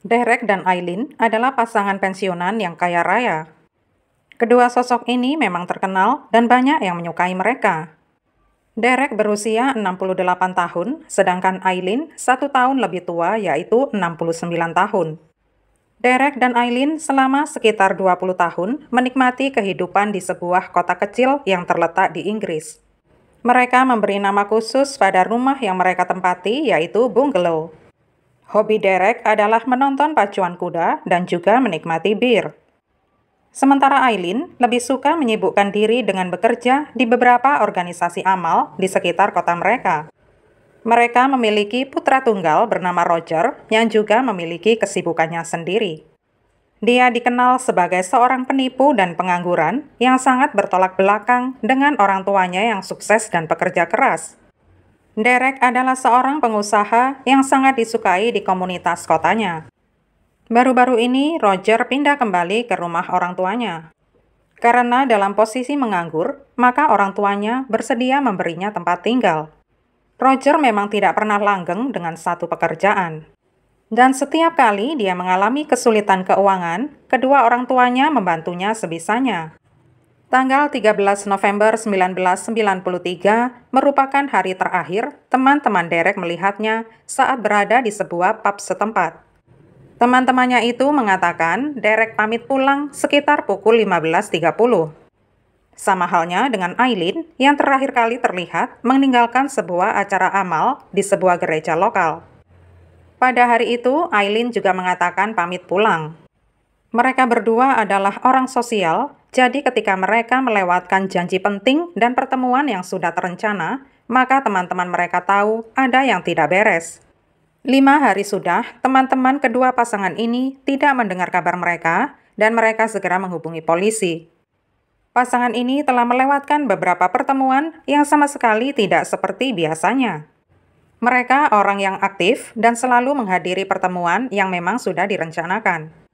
Derek dan Aileen adalah pasangan pensiunan yang kaya raya. Kedua sosok ini memang terkenal dan banyak yang menyukai mereka. Derek berusia 68 tahun, sedangkan Aileen 1 tahun lebih tua yaitu 69 tahun. Derek dan Aileen selama sekitar 20 tahun menikmati kehidupan di sebuah kota kecil yang terletak di Inggris. Mereka memberi nama khusus pada rumah yang mereka tempati yaitu bungalow. Hobi Derek adalah menonton pacuan kuda dan juga menikmati bir. Sementara Aileen lebih suka menyibukkan diri dengan bekerja di beberapa organisasi amal di sekitar kota mereka. Mereka memiliki putra tunggal bernama Roger yang juga memiliki kesibukannya sendiri. Dia dikenal sebagai seorang penipu dan pengangguran yang sangat bertolak belakang dengan orang tuanya yang sukses dan pekerja keras. Derek adalah seorang pengusaha yang sangat disukai di komunitas kotanya. Baru-baru ini, Roger pindah kembali ke rumah orang tuanya. Karena dalam posisi menganggur, maka orang tuanya bersedia memberinya tempat tinggal. Roger memang tidak pernah langgeng dengan satu pekerjaan. Dan setiap kali dia mengalami kesulitan keuangan, kedua orang tuanya membantunya sebisanya. Tanggal 13 November 1993 merupakan hari terakhir teman-teman Derek melihatnya saat berada di sebuah pub setempat. Teman-temannya itu mengatakan Derek pamit pulang sekitar pukul 15.30. Sama halnya dengan Aileen yang terakhir kali terlihat meninggalkan sebuah acara amal di sebuah gereja lokal. Pada hari itu, Aileen juga mengatakan pamit pulang. Mereka berdua adalah orang sosial, jadi ketika mereka melewatkan janji penting dan pertemuan yang sudah terencana, maka teman-teman mereka tahu ada yang tidak beres. 5 hari sudah, teman-teman kedua pasangan ini tidak mendengar kabar mereka dan mereka segera menghubungi polisi. Pasangan ini telah melewatkan beberapa pertemuan yang sama sekali tidak seperti biasanya. Mereka orang yang aktif dan selalu menghadiri pertemuan yang memang sudah direncanakan.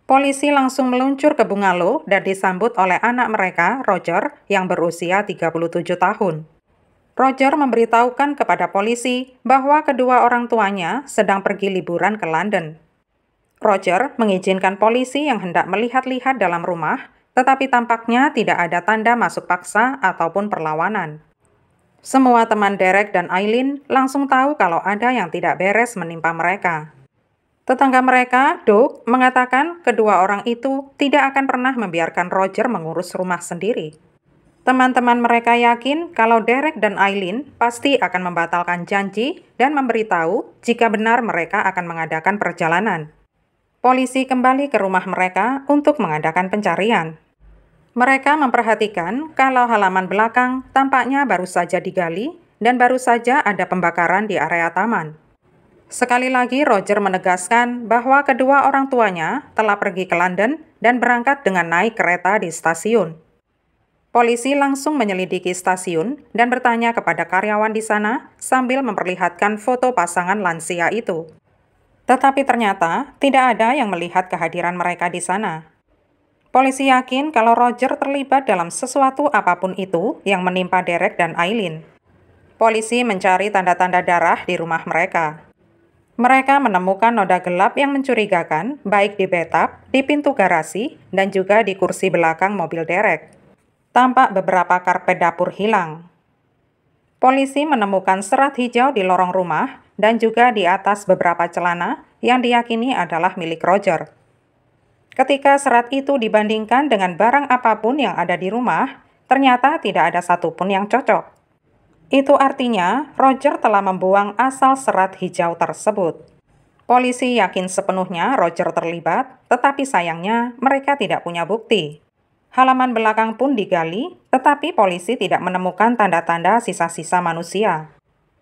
Polisi langsung meluncur ke bungalow dan disambut oleh anak mereka, Roger, yang berusia 37 tahun. Roger memberitahukan kepada polisi bahwa kedua orang tuanya sedang pergi liburan ke London. Roger mengizinkan polisi yang hendak melihat-lihat dalam rumah, tetapi tampaknya tidak ada tanda masuk paksa ataupun perlawanan. Semua teman Derek dan Aileen langsung tahu kalau ada yang tidak beres menimpa mereka. Tetangga mereka, Doug, mengatakan kedua orang itu tidak akan pernah membiarkan Roger mengurus rumah sendiri. Teman-teman mereka yakin kalau Derek dan Aileen pasti akan membatalkan janji dan memberitahu jika benar mereka akan mengadakan perjalanan. Polisi kembali ke rumah mereka untuk mengadakan pencarian. Mereka memperhatikan kalau halaman belakang tampaknya baru saja digali dan baru saja ada pembakaran di area taman. Sekali lagi Roger menegaskan bahwa kedua orang tuanya telah pergi ke London dan berangkat dengan naik kereta di stasiun. Polisi langsung menyelidiki stasiun dan bertanya kepada karyawan di sana sambil memperlihatkan foto pasangan lansia itu. Tetapi ternyata tidak ada yang melihat kehadiran mereka di sana. Polisi yakin kalau Roger terlibat dalam sesuatu apapun itu yang menimpa Derek dan Aileen. Polisi mencari tanda-tanda darah di rumah mereka. Mereka menemukan noda gelap yang mencurigakan baik di bathtub, di pintu garasi, dan juga di kursi belakang mobil Derek. Tampak beberapa karpet dapur hilang. Polisi menemukan serat hijau di lorong rumah dan juga di atas beberapa celana yang diyakini adalah milik Roger. Ketika serat itu dibandingkan dengan barang apapun yang ada di rumah, ternyata tidak ada satupun yang cocok. Itu artinya Roger telah membuang asal serat hijau tersebut. Polisi yakin sepenuhnya Roger terlibat, tetapi sayangnya mereka tidak punya bukti. Halaman belakang pun digali, tetapi polisi tidak menemukan tanda-tanda sisa-sisa manusia.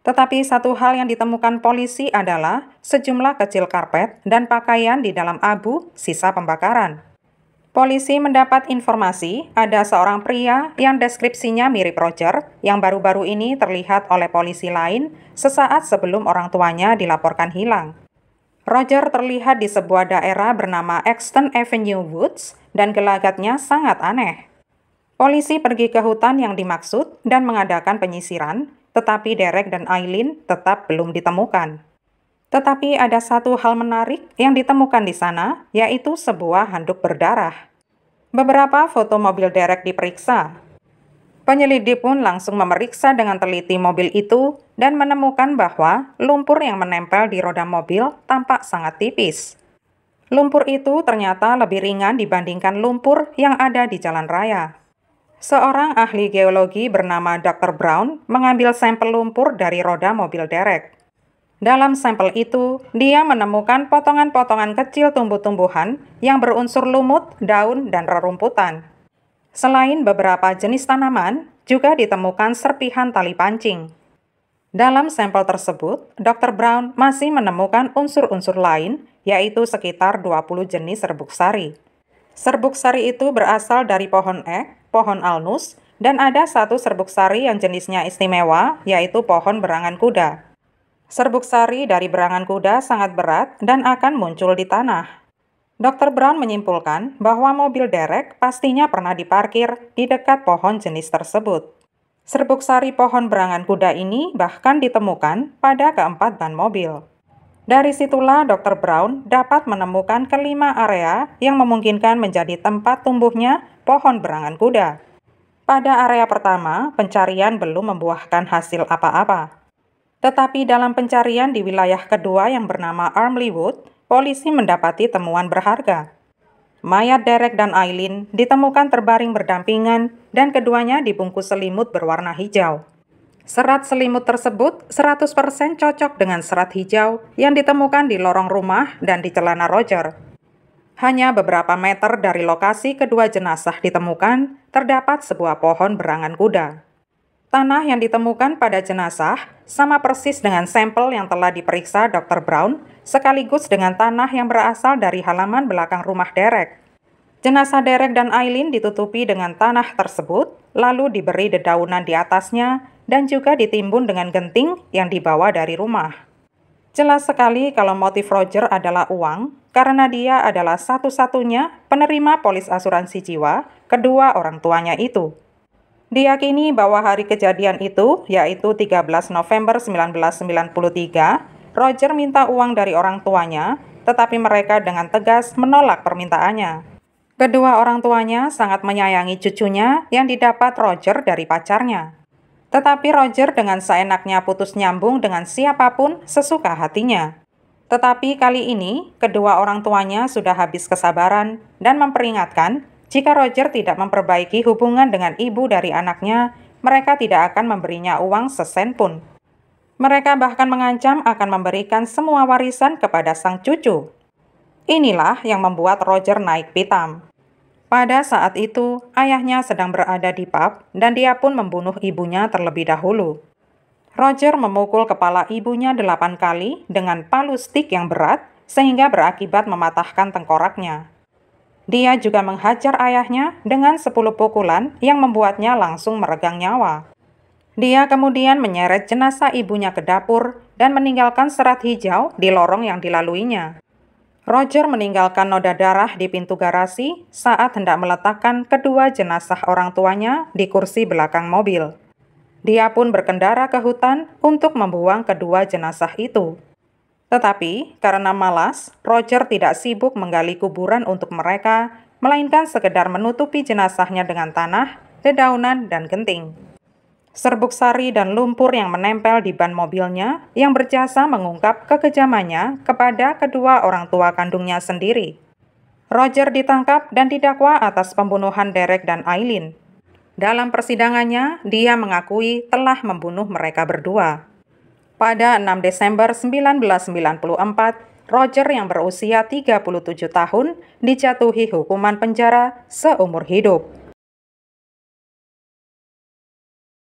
Tetapi satu hal yang ditemukan polisi adalah sejumlah kecil karpet dan pakaian di dalam abu sisa pembakaran. Polisi mendapat informasi ada seorang pria yang deskripsinya mirip Roger yang baru-baru ini terlihat oleh polisi lain sesaat sebelum orang tuanya dilaporkan hilang. Roger terlihat di sebuah daerah bernama Exton Avenue Woods dan gelagatnya sangat aneh. Polisi pergi ke hutan yang dimaksud dan mengadakan penyisiran, tetapi Derek dan Aileen tetap belum ditemukan. Tetapi ada satu hal menarik yang ditemukan di sana, yaitu sebuah handuk berdarah. Beberapa foto mobil Derek diperiksa. Penyelidik pun langsung memeriksa dengan teliti mobil itu dan menemukan bahwa lumpur yang menempel di roda mobil tampak sangat tipis. Lumpur itu ternyata lebih ringan dibandingkan lumpur yang ada di jalan raya. Seorang ahli geologi bernama Dr. Brown mengambil sampel lumpur dari roda mobil Derek. Dalam sampel itu, dia menemukan potongan-potongan kecil tumbuh-tumbuhan yang berunsur lumut, daun, dan rerumputan. Selain beberapa jenis tanaman, juga ditemukan serpihan tali pancing. Dalam sampel tersebut, Dr. Brown masih menemukan unsur-unsur lain, yaitu sekitar 20 jenis serbuk sari. Serbuk sari itu berasal dari pohon ek, pohon alnus, dan ada satu serbuk sari yang jenisnya istimewa, yaitu pohon berangan kuda. Serbuk sari dari berangan kuda sangat berat dan akan muncul di tanah. Dr. Brown menyimpulkan bahwa mobil Derek pastinya pernah diparkir di dekat pohon jenis tersebut. Serbuk sari pohon berangan kuda ini bahkan ditemukan pada keempat ban mobil. Dari situlah Dr. Brown dapat menemukan kelima area yang memungkinkan menjadi tempat tumbuhnya pohon berangan kuda. Pada area pertama, pencarian belum membuahkan hasil apa-apa. Tetapi dalam pencarian di wilayah kedua yang bernama Armley Wood, polisi mendapati temuan berharga. Mayat Derek dan Eileen ditemukan terbaring berdampingan dan keduanya dibungkus selimut berwarna hijau. Serat selimut tersebut 100% cocok dengan serat hijau yang ditemukan di lorong rumah dan di celana Roger. Hanya beberapa meter dari lokasi kedua jenazah ditemukan, terdapat sebuah pohon berangan kuda. Tanah yang ditemukan pada jenazah sama persis dengan sampel yang telah diperiksa Dr. Brown, sekaligus dengan tanah yang berasal dari halaman belakang rumah Derek. Jenazah Derek dan Eileen ditutupi dengan tanah tersebut, lalu diberi dedaunan di atasnya, dan juga ditimbun dengan genting yang dibawa dari rumah. Jelas sekali kalau motif Roger adalah uang, karena dia adalah satu-satunya penerima polis asuransi jiwa kedua orang tuanya itu. Diyakini bahwa hari kejadian itu, yaitu 13 November 1993, Roger minta uang dari orang tuanya, tetapi mereka dengan tegas menolak permintaannya. Kedua orang tuanya sangat menyayangi cucunya yang didapat Roger dari pacarnya. Tetapi Roger dengan seenaknya putus nyambung dengan siapapun sesuka hatinya. Tetapi kali ini, kedua orang tuanya sudah habis kesabaran dan memperingatkan jika Roger tidak memperbaiki hubungan dengan ibu dari anaknya, mereka tidak akan memberinya uang sesen pun. Mereka bahkan mengancam akan memberikan semua warisan kepada sang cucu. Inilah yang membuat Roger naik pitam. Pada saat itu, ayahnya sedang berada di pub dan dia pun membunuh ibunya terlebih dahulu. Roger memukul kepala ibunya 8 kali dengan palu stik yang berat sehingga berakibat mematahkan tengkoraknya. Dia juga menghajar ayahnya dengan 10 pukulan yang membuatnya langsung meregang nyawa. Dia kemudian menyeret jenazah ibunya ke dapur dan meninggalkan serat hijau di lorong yang dilaluinya. Roger meninggalkan noda darah di pintu garasi saat hendak meletakkan kedua jenazah orang tuanya di kursi belakang mobil. Dia pun berkendara ke hutan untuk membuang kedua jenazah itu. Tetapi, karena malas, Roger tidak sibuk menggali kuburan untuk mereka, melainkan sekedar menutupi jenazahnya dengan tanah, dedaunan, dan genting. Serbuk sari dan lumpur yang menempel di ban mobilnya yang berjasa mengungkap kekejamannya kepada kedua orang tua kandungnya sendiri. Roger ditangkap dan didakwa atas pembunuhan Derek dan Eileen. Dalam persidangannya, dia mengakui telah membunuh mereka berdua. Pada 6 Desember 1994, Roger yang berusia 37 tahun dijatuhi hukuman penjara seumur hidup.